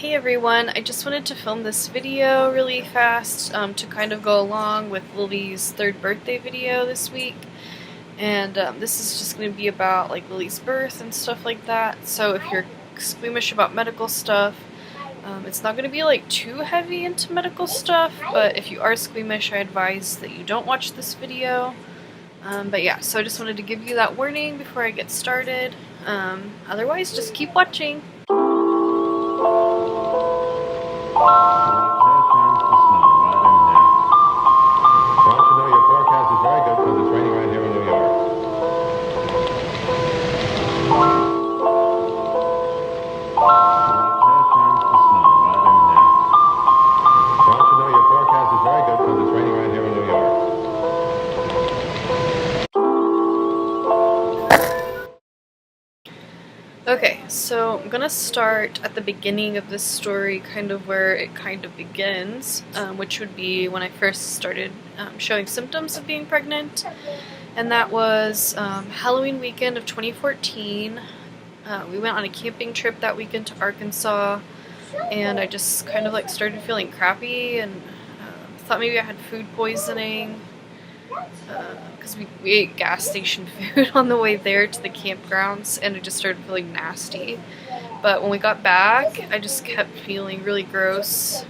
Hey everyone, I just wanted to film this video really fast to kind of go along with Lily's 3rd birthday video this week. And this is just going to be about like Lily's birth and stuff like that. So if you're squeamish about medical stuff, it's not going to be like too heavy into medical stuff, but if you are squeamish, I advise that you don't watch this video. But yeah, so I just wanted to give you that warning before I get started. Otherwise, just keep watching. Okay, so I'm gonna start at the beginning of this story, kind of where it kind of begins, which would be when I first started showing symptoms of being pregnant, and that was Halloween weekend of 2014. We went on a camping trip that weekend to Arkansas, and I just kind of like started feeling crappy and thought maybe I had food poisoning. Because we ate gas station food on the way there to the campgrounds, and it just started feeling nasty. But when we got back, I just kept feeling really gross.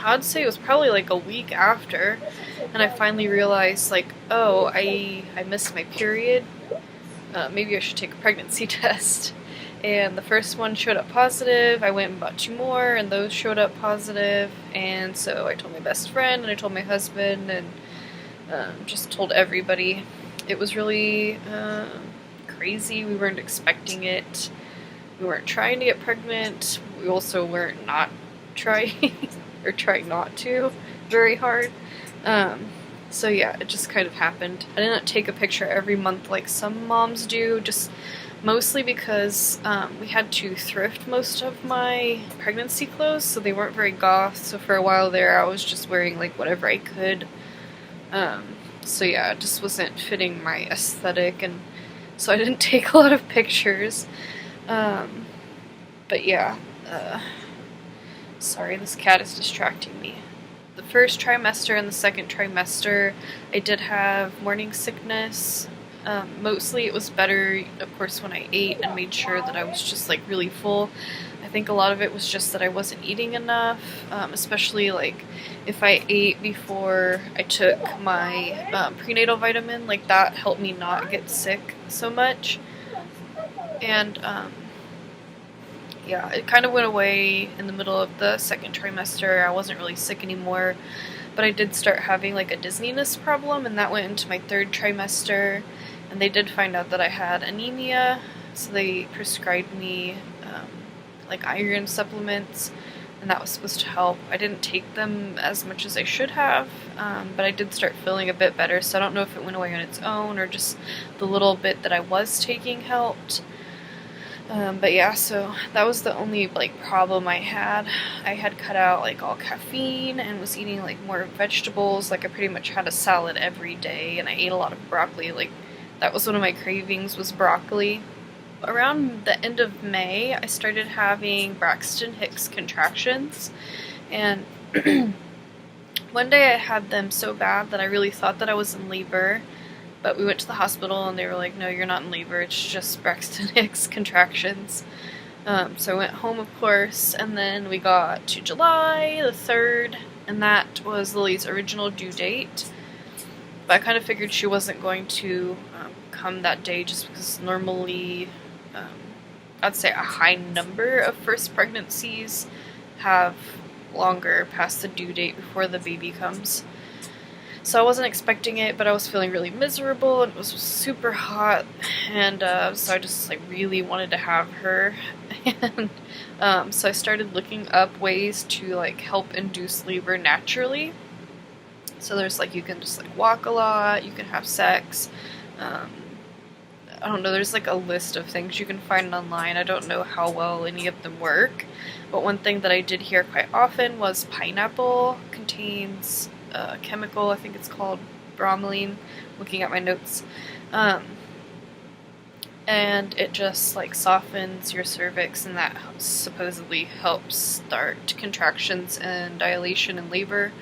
I'd say it was probably like a week after, and I finally realized, like, oh, I missed my period. Maybe I should take a pregnancy test. And the first one showed up positive. I went and bought 2 more, and those showed up positive. And so I told my best friend, and I told my husband, and just told everybody. It was really crazy. We weren't expecting it. We weren't trying to get pregnant. We also weren't not trying, or trying not to very hard. So yeah, it just kind of happened. I didn't take a picture every month like some moms do, just mostly because we had to thrift most of my pregnancy clothes, so they weren't very goth. So for a while there, I was just wearing like whatever I could. So yeah, it just wasn't fitting my aesthetic, and so I didn't take a lot of pictures. But yeah, sorry, this cat is distracting me. The first trimester and the second trimester, I did have morning sickness. Mostly it was better, of course, when I ate and made sure that I was just like really full. I think a lot of it was just that I wasn't eating enough, especially like if I ate before I took my prenatal vitamin, like that helped me not get sick so much. And yeah, it kind of went away in the middle of the second trimester. I wasn't really sick anymore, but I did start having like a dizziness problem, and that went into my 3rd trimester, and they did find out that I had anemia, so they prescribed me like iron supplements, and that was supposed to help. I didn't take them as much as I should have, but I did start feeling a bit better, so I don't know if it went away on its own or just the little bit that I was taking helped. But yeah, so that was the only like problem I had. I had cut out like all caffeine and was eating like more vegetables. Like I pretty much had a salad every day, and I ate a lot of broccoli. Like that was one of my cravings, was broccoli. Around the end of May, I started having Braxton Hicks contractions, and one day I had them so bad that I really thought that I was in labor, but we went to the hospital and they were like, no, you're not in labor, it's just Braxton Hicks contractions. So I went home, of course, and then we got to July the 3rd, and that was Lily's original due date, but I kind of figured she wasn't going to come that day just because normally I'd say a high number of first pregnancies have longer past the due date before the baby comes. So I wasn't expecting it, but I was feeling really miserable, and it was super hot, and so I just like really wanted to have her. And so I started looking up ways to like help induce labor naturally. So there's like, you can just like walk a lot, you can have sex, I don't know, there's like a list of things you can find online. I don't know how well any of them work, but one thing that I did hear quite often was pineapple contains a chemical, I think it's called bromelain, looking at my notes, and it just like softens your cervix, and that supposedly helps start contractions and dilation in labor.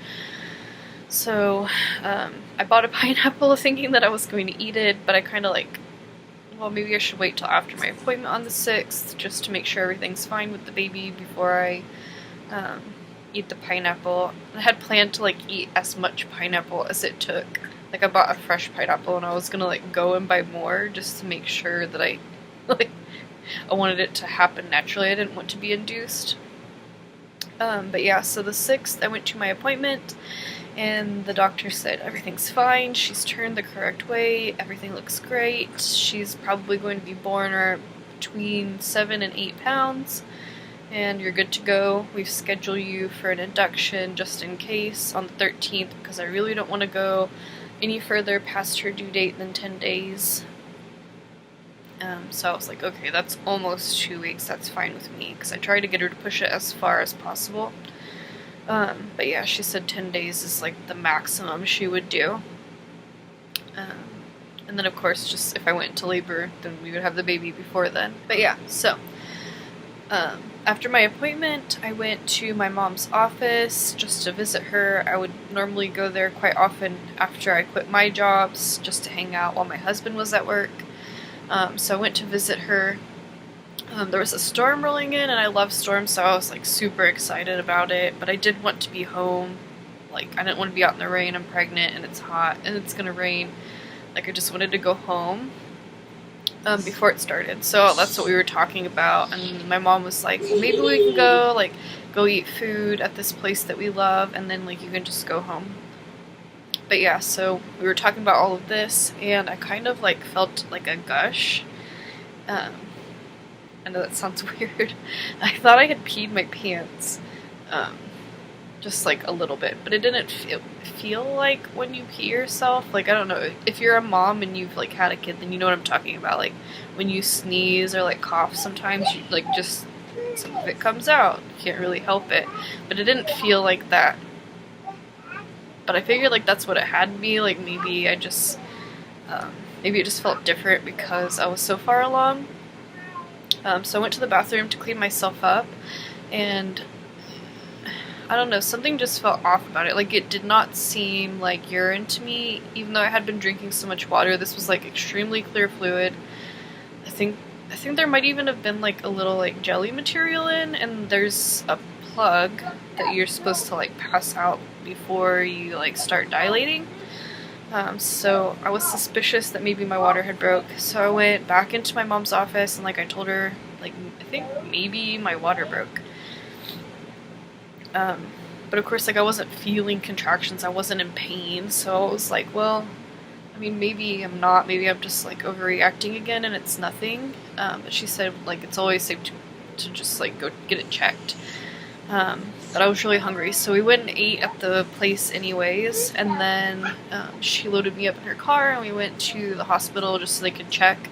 So I bought a pineapple thinking that I was going to eat it, but I kind of like, well, maybe I should wait till after my appointment on the 6th just to make sure everything's fine with the baby before I eat the pineapple. I had planned to like eat as much pineapple as it took. Like, I bought a fresh pineapple and I was gonna like go and buy more just to make sure that I like, I wanted it to happen naturally. I didn't want to be induced. But yeah, so the 6th I went to my appointment and the doctor said everything's fine, she's turned the correct way, everything looks great, she's probably going to be born between 7 and 8 pounds, and you're good to go. We've scheduled you for an induction just in case on the 13th because I really don't want to go any further past her due date than 10 days. So I was like, okay, that's almost 2 weeks, that's fine with me, because I tried to get her to push it as far as possible. But yeah, she said 10 days is like the maximum she would do. And then of course, just if I went into labor, then we would have the baby before then. But yeah, so after my appointment, I went to my mom's office just to visit her. I would normally go there quite often after I quit my jobs just to hang out while my husband was at work. So I went to visit her. There was a storm rolling in, and I love storms, so I was like super excited about it, but I did want to be home. Like, I didn't want to be out in the rain. I'm pregnant and it's hot and it's gonna rain. Like, I just wanted to go home before it started. So that's what we were talking about, and my mom was like, well, maybe we can go eat food at this place that we love, and then like you can just go home. But yeah, so we were talking about all of this, and I kind of like felt like a gush. I know that sounds weird. I thought I had peed my pants, just like a little bit, but it didn't feel like when you pee yourself. Like, I don't know, if you're a mom and you've like had a kid, then you know what I'm talking about. Like, when you sneeze or like cough, sometimes you like just, some of it comes out. You can't really help it, but it didn't feel like that. But I figured like that's what it had to be. Like, maybe I just, maybe it just felt different because I was so far along. So I went to the bathroom to clean myself up, and I don't know, something just felt off about it. Like, it did not seem like urine to me, even though I had been drinking so much water. This was like extremely clear fluid. I think there might even have been like a little like jelly material in, and there's a plug that you're supposed to like pass out before you like start dilating. So I was suspicious that maybe my water had broke, so I went back into my mom's office and like I told her, like, I think maybe my water broke. But of course, like, I wasn't feeling contractions, I wasn't in pain, so I was like, well, I mean, maybe I'm not, maybe I'm just like overreacting again and it's nothing. But she said like it's always safe to just like go get it checked. But I was really hungry, so we went and ate at the place anyways, and then she loaded me up in her car and we went to the hospital just so they could check.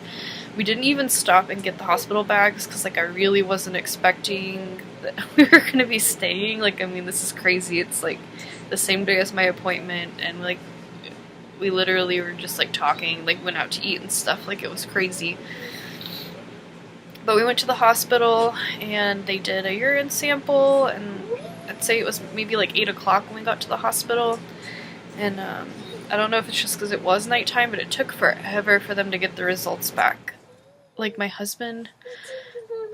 We didn't even stop and get the hospital bags because like I really wasn't expecting that we were going to be staying. Like, I mean, this is crazy. It's like the same day as my appointment, and like we literally were just like talking, like went out to eat and stuff. Like, it was crazy. But we went to the hospital and they did a urine sample, and I'd say it was maybe like 8 o'clock when we got to the hospital. And I don't know if it's just because it was nighttime, but it took forever for them to get the results back. Like, my husband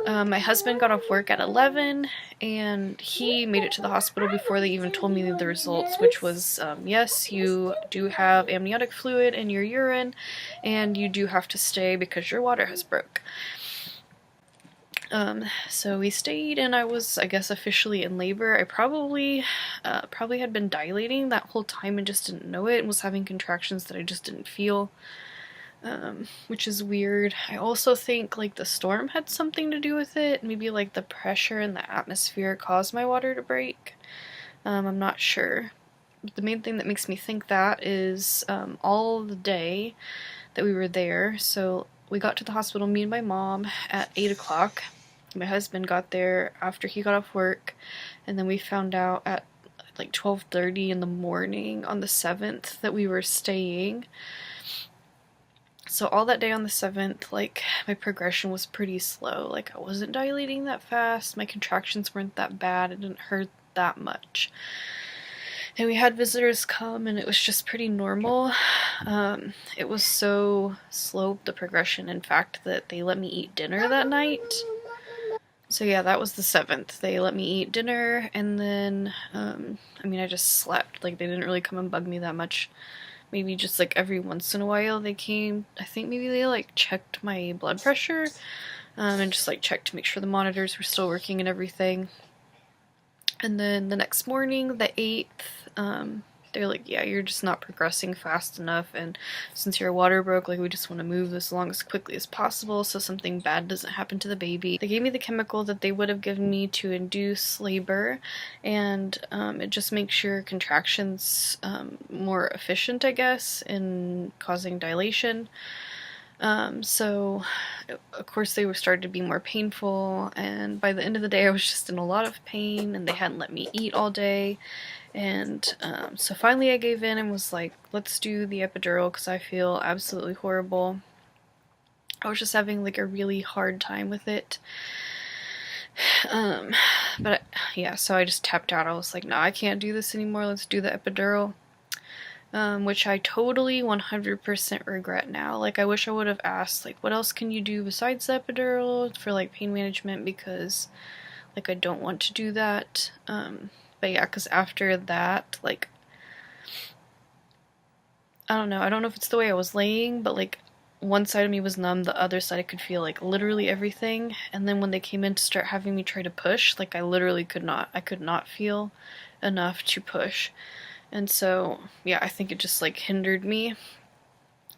got off work at 11, and he made it to the hospital before they even told me the results, which was, yes, you do have amniotic fluid in your urine, and you do have to stay because your water has broke. So we stayed, and I was, I guess, officially in labor. I probably had been dilating that whole time and just didn't know it, and was having contractions that I just didn't feel, which is weird. I also think, like, the storm had something to do with it. Maybe, like, the pressure in the atmosphere caused my water to break. I'm not sure. But the main thing that makes me think that is, all the day that we were there. So we got to the hospital, me and my mom, at 8 o'clock. My husband got there after he got off work, and then we found out at like 12:30 in the morning on the 7th that we were staying. So all that day on the 7th, like, my progression was pretty slow. Like, I wasn't dilating that fast, my contractions weren't that bad, it didn't hurt that much. And we had visitors come, and it was just pretty normal. It was so slow, the progression, in fact, that they let me eat dinner that night. So yeah, that was the 7th. They let me eat dinner, and then, I mean, I just slept. Like, they didn't really come and bug me that much. Maybe just, like, every once in a while they came. I think maybe they, like, checked my blood pressure, and just, like, checked to make sure the monitors were still working and everything. And then the next morning, the 8th, they're like, yeah, you're just not progressing fast enough, and since your water broke, like, we just want to move this along as quickly as possible so something bad doesn't happen to the baby. They gave me the chemical that they would have given me to induce labor, and it just makes your contractions more efficient, I guess, in causing dilation. So of course they were starting to be more painful, and by the end of the day I was just in a lot of pain, and they hadn't let me eat all day. And so finally I gave in and was like, let's do the epidural because I feel absolutely horrible. I was just having like a really hard time with it. But yeah, so I just tapped out. I was like, no, I can't do this anymore, let's do the epidural. Which I totally 100% regret now. Like, I wish I would have asked, like, what else can you do besides the epidural for, like, pain management, because, like, I don't want to do that. But yeah, because after that, like, I don't know if it's the way I was laying, but, like, one side of me was numb, the other side I could feel, like, literally everything. And then when they came in to start having me try to push, like, I literally could not feel enough to push. And so, yeah, I think it just, like, hindered me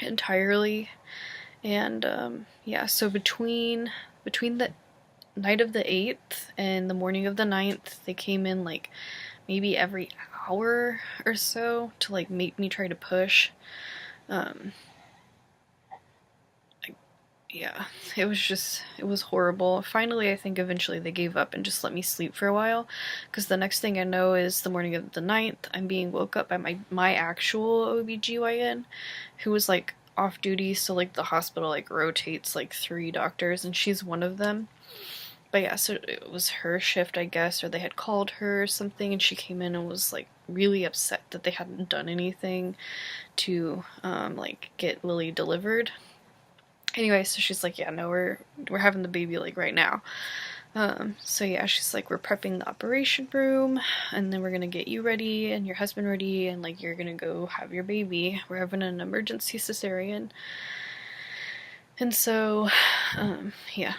entirely. And, yeah, so between the night of the 8th and the morning of the 9th, they came in, like, maybe every hour or so to, like, make me try to push. Yeah, it was horrible. Finally, I think eventually they gave up and just let me sleep for a while, because the next thing I know is the morning of the 9th, I'm being woke up by my actual OBGYN, who was, like, off duty, so, like, the hospital, like, rotates, like, 3 doctors, and she's one of them. But yeah, so it was her shift, I guess, or they had called her or something, and she came in and was, like, really upset that they hadn't done anything to, like, get Lily delivered. Anyway, so she's like, yeah, no, we're having the baby, like, right now. So yeah, she's like, we're prepping the operation room, and then we're gonna get you ready and your husband ready, and, like, you're gonna go have your baby. We're having an emergency cesarean. And so, yeah,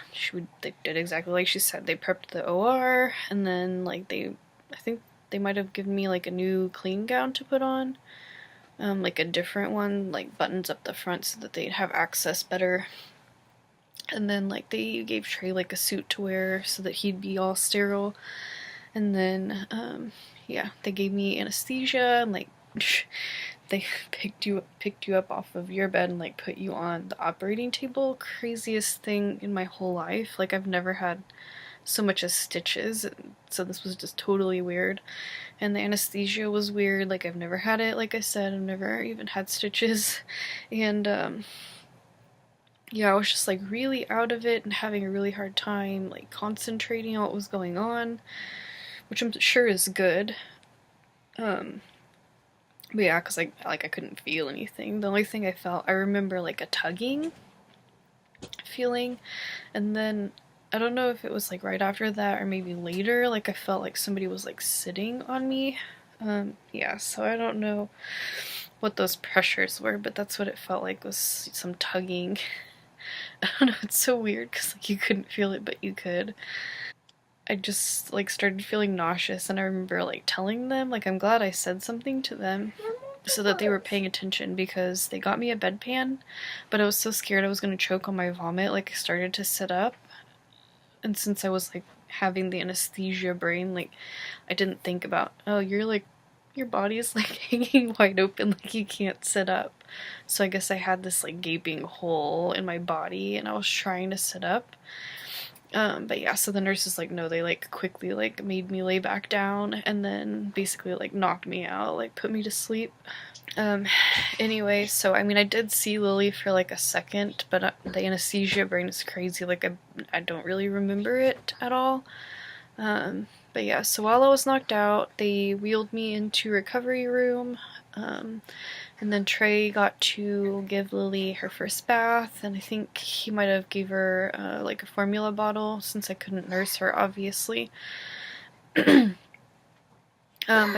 they did exactly like she said. They prepped the OR, and then, like, I think they might have given me, like, a new clean gown to put on. Like a different one, like, buttons up the front so that they'd have access better. And then, like, they gave Trey, like, a suit to wear so that he'd be all sterile. And then, yeah, they gave me anesthesia, and, like, they picked you up off of your bed and, like, put you on the operating table. Craziest thing in my whole life. Like, I've never had so much as stitches, so this was just totally weird. And the anesthesia was weird. Like, I've never had it, like I said, I've never even had stitches. And yeah, I was just, like, really out of it and having a really hard time, like, concentrating on what was going on, which I'm sure is good. But yeah, because I couldn't feel anything. The only thing I remember, like, a tugging feeling, and then I don't know if it was, like, right after that or maybe later, like, I felt like somebody was, like, sitting on me. Yeah, so I don't know what those pressures were, but that's what it felt like, was some tugging. I don't know, it's so weird, because, like, you couldn't feel it, but you could. I just, like, started feeling nauseous, and I remember, like, telling them, like, I'm glad I said something to them so that they were paying attention, because they got me a bedpan, but I was so scared I was going to choke on my vomit, like, I started to sit up. And since I was, like, having the anesthesia brain, like, I didn't think about, oh, your body is, like, hanging wide open, like, you can't sit up. So I guess I had this, like, gaping hole in my body, and I was trying to sit up. But yeah, so the nurses like, no, they like quickly like made me lay back down and then basically like knocked me out, like put me to sleep. Anyway, so I mean, I did see Lily for like a second, but the anesthesia brain is crazy. Like I don't really remember it at all. But yeah, so while I was knocked out, they wheeled me into recovery room. And then Trey got to give Lily her first bath, and I think he might have gave her like a formula bottle since I couldn't nurse her, obviously. But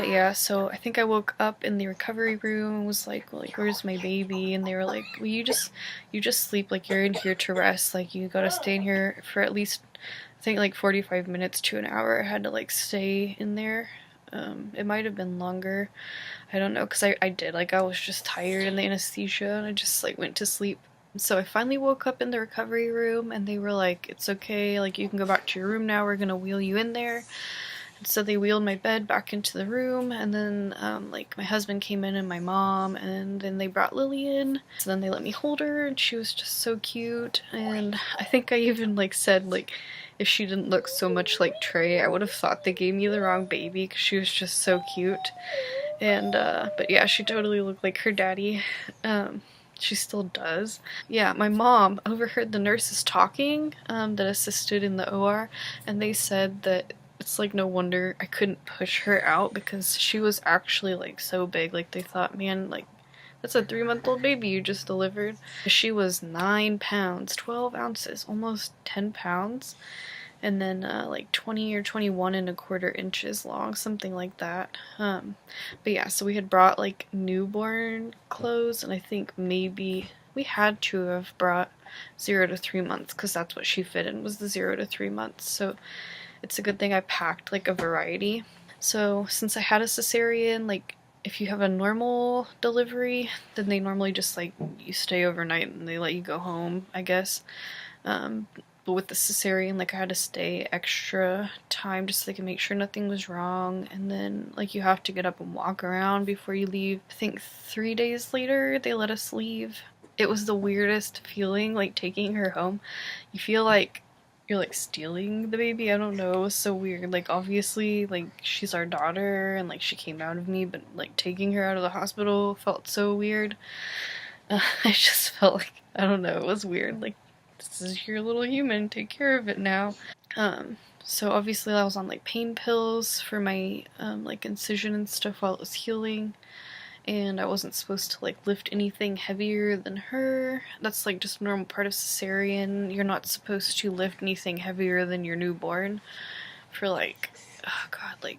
yeah, so I think I woke up in the recovery room and was like, well, like, where's my baby? And they were like, well, you just sleep, like, you're in here to rest, like, you gotta stay in here for at least, I think, like, 45 minutes to an hour. I had to, like, stay in there. It might have been longer. I don't know, because I did, like, I was just tired in the anesthesia, and I just, like, went to sleep. So I finally woke up in the recovery room, and they were like, it's okay, like, you can go back to your room now, we're gonna wheel you in there. So they wheeled my bed back into the room, and then like my husband came in and my mom, and then they brought Lily in. So then they let me hold her, and she was just so cute. And I think I even like said like if she didn't look so much like Trey, I would have thought they gave me the wrong baby because she was just so cute. And but yeah, she totally looked like her daddy. She still does. Yeah, my mom overheard the nurses talking that assisted in the OR, and they said that it's like no wonder I couldn't push her out because she was actually like so big. Like they thought, man, like that's a 3-month-old baby you just delivered. She was 9 pounds, 12 ounces, almost 10 pounds. And then like 20 or 21 1/4 inches long, something like that. But yeah, so we had brought like newborn clothes, and I think maybe we had to have brought 0 to 3 months because that's what she fit in, was the 0 to 3 months. So it's a good thing I packed like a variety. So since I had a cesarean, like if you have a normal delivery, then they normally just like you stay overnight and they let you go home, I guess. But with the cesarean, like I had to stay extra time just so they could make sure nothing was wrong, and then like you have to get up and walk around before you leave. I think 3 days later they let us leave. It was the weirdest feeling, like taking her home. You feel like you're like stealing the baby. I don't know, it was so weird. Like obviously like she's our daughter and like she came out of me, but like taking her out of the hospital felt so weird. I just felt like, I don't know, it was weird. Like, this is your little human, take care of it now. So obviously I was on like pain pills for my like incision and stuff while it was healing, and I wasn't supposed to like lift anything heavier than her. That's like just a normal part of cesarean. You're not supposed to lift anything heavier than your newborn for like, oh god, like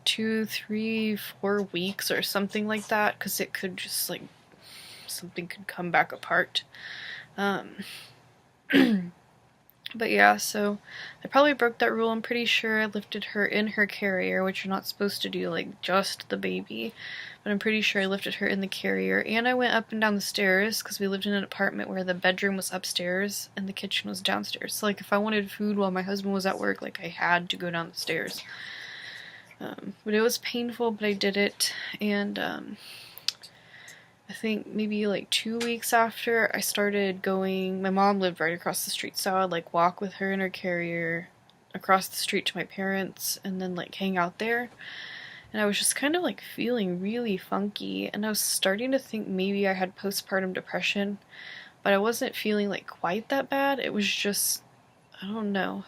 2, 3, 4 weeks or something like that, because it could just like, something could come back apart. But yeah, so I probably broke that rule. I'm pretty sure I lifted her in her carrier, which you're not supposed to do, like just the baby. But I'm pretty sure I lifted her in the carrier, and I went up and down the stairs because we lived in an apartment where the bedroom was upstairs and the kitchen was downstairs. So like if I wanted food while my husband was at work, like I had to go down the stairs. But it was painful, but I did it, and I think maybe like 2 weeks after I started going, my mom lived right across the street, so I would like walk with her in her carrier across the street to my parents and then like hang out there. And I was just kind of like feeling really funky, and I was starting to think maybe I had postpartum depression, but I wasn't feeling like quite that bad. It was just, I don't know,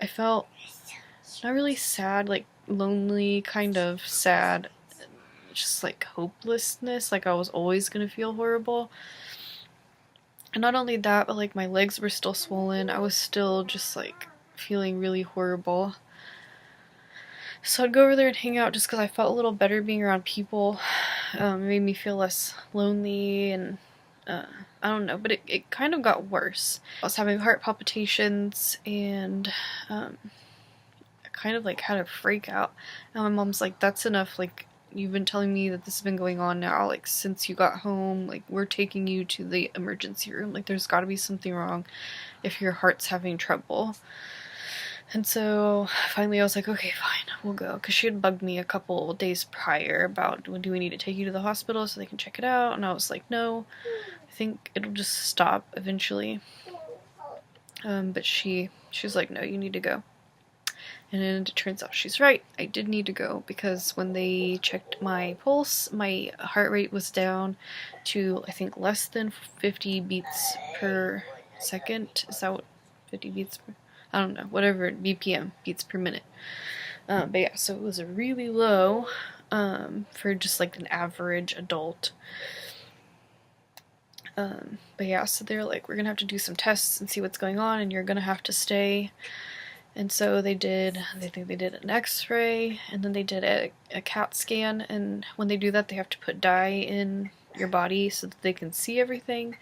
I felt not really sad, like lonely, kind of sad, just like hopelessness, like I was always gonna feel horrible. And not only that, but like my legs were still swollen. I was still just like feeling really horrible. So I'd go over there and hang out just because I felt a little better being around people. It made me feel less lonely, and I don't know, but it kind of got worse. I was having heart palpitations, and I kind of like had a freak out. And my mom's like, that's enough, like you've been telling me that this has been going on now, like since you got home, like we're taking you to the emergency room, like there's got to be something wrong if your heart's having trouble. And so finally I was like, okay, fine, we'll go, because she had bugged me a couple days prior about, do we need to take you to the hospital so they can check it out, and I was like, no, I think it'll just stop eventually. But she's like, no, you need to go. And it turns out she's right. I did need to go because when they checked my pulse, my heart rate was down to, I think, less than 50 beats per second. Is that what 50 beats per? I don't know, whatever, BPM, beats per minute. But yeah, so it was a really low for just like an average adult. But yeah, so they're like, we're gonna have to do some tests and see what's going on, and you're gonna have to stay. And so they think they did an x-ray, and then they did a CAT scan, and when they do that, they have to put dye in your body so that they can see everything.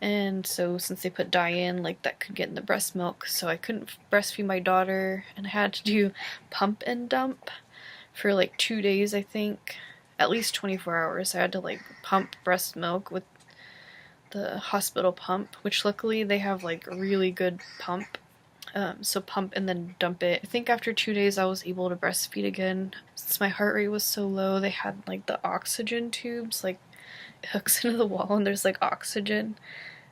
And so since they put dye in, like, that could get in the breast milk, so I couldn't breastfeed my daughter, and I had to do pump and dump for like 2 days, I think. At least 24 hours. I had to like pump breast milk with the hospital pump, which luckily they have like a really good pump. So pump and then dump it. I think after 2 days I was able to breastfeed again. Since my heart rate was so low, they had like the oxygen tubes, like it hooks into the wall and there's like oxygen.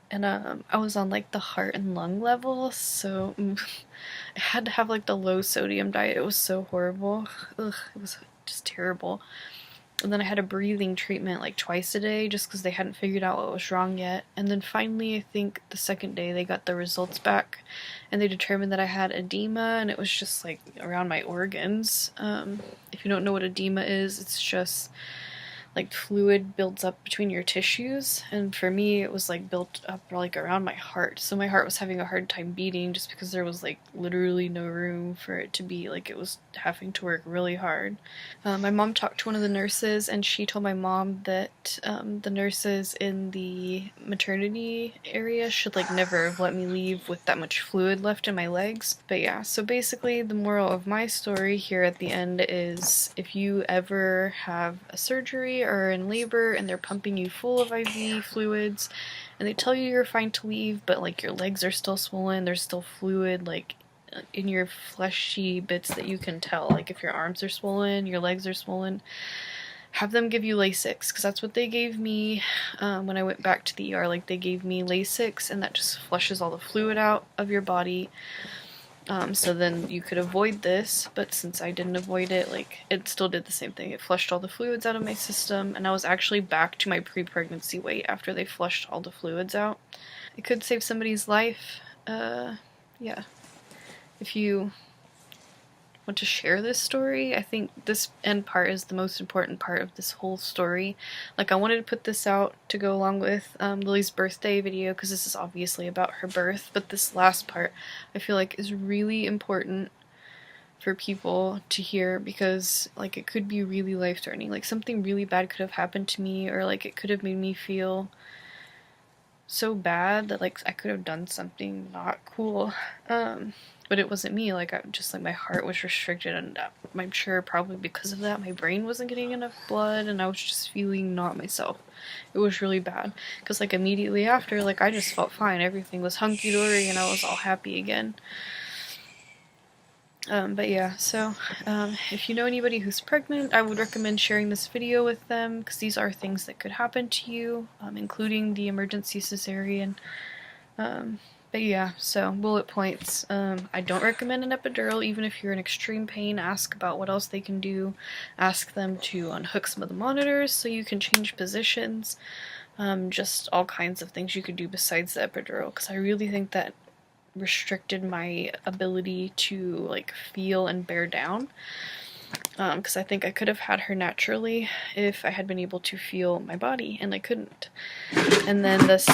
And I was on like the heart and lung level, so I had to have like the low sodium diet. It was so horrible. Ugh, it was just terrible. And then I had a breathing treatment like twice a day just because they hadn't figured out what was wrong yet. And then finally, I think the second day they got the results back and they determined that I had edema, and it was just like around my organs. If you don't know what edema is, it's just like fluid builds up between your tissues, and for me it was like built up like around my heart, so my heart was having a hard time beating just because there was like literally no room for it to be, like it was having to work really hard. My mom talked to one of the nurses, and she told my mom that the nurses in the maternity area should like never have let me leave with that much fluid left in my legs. But yeah, so basically the moral of my story here at the end is, if you ever have a surgery or in labor and they're pumping you full of IV fluids and they tell you you're fine to leave, but like your legs are still swollen, there's still fluid like in your fleshy bits that you can tell, like if your arms are swollen, your legs are swollen, have them give you Lasix, because that's what they gave me when I went back to the ER. Like they gave me Lasix, and that just flushes all the fluid out of your body. So then you could avoid this, but since I didn't avoid it, like, it still did the same thing. It flushed all the fluids out of my system, and I was actually back to my pre-pregnancy weight after they flushed all the fluids out. It could save somebody's life. Yeah. If you want to share this story, I think this end part is the most important part of this whole story. Like, I wanted to put this out to go along with Lily's birthday video, because this is obviously about her birth, but this last part I feel like is really important for people to hear, because like it could be really life-threatening. Like something really bad could have happened to me, or like it could have made me feel so bad that like I could have done something not cool. But it wasn't me. Like, my heart was restricted, and I'm sure probably because of that my brain wasn't getting enough blood, and I was just feeling not myself. It was really bad, because like immediately after, like, I just felt fine. Everything was hunky-dory and I was all happy again. But yeah, so if you know anybody who's pregnant, I would recommend sharing this video with them, because these are things that could happen to you, including the emergency cesarean. But yeah, so bullet points. I don't recommend an epidural, even if you're in extreme pain. Ask about what else they can do. Ask them to unhook some of the monitors so you can change positions. Just all kinds of things you could do besides the epidural, because I really think that restricted my ability to like feel and bear down. Because I think I could have had her naturally if I had been able to feel my body, and I couldn't. And then this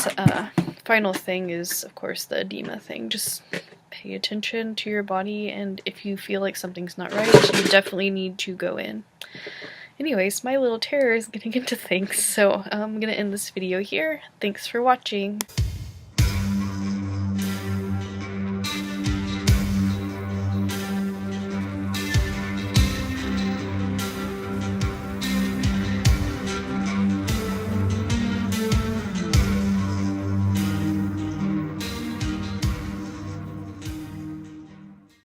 final thing is, of course, the edema thing. Just pay attention to your body, and if you feel like something's not right, you definitely need to go in. Anyways, my little terror is getting into things, so I'm gonna end this video here. Thanks for watching.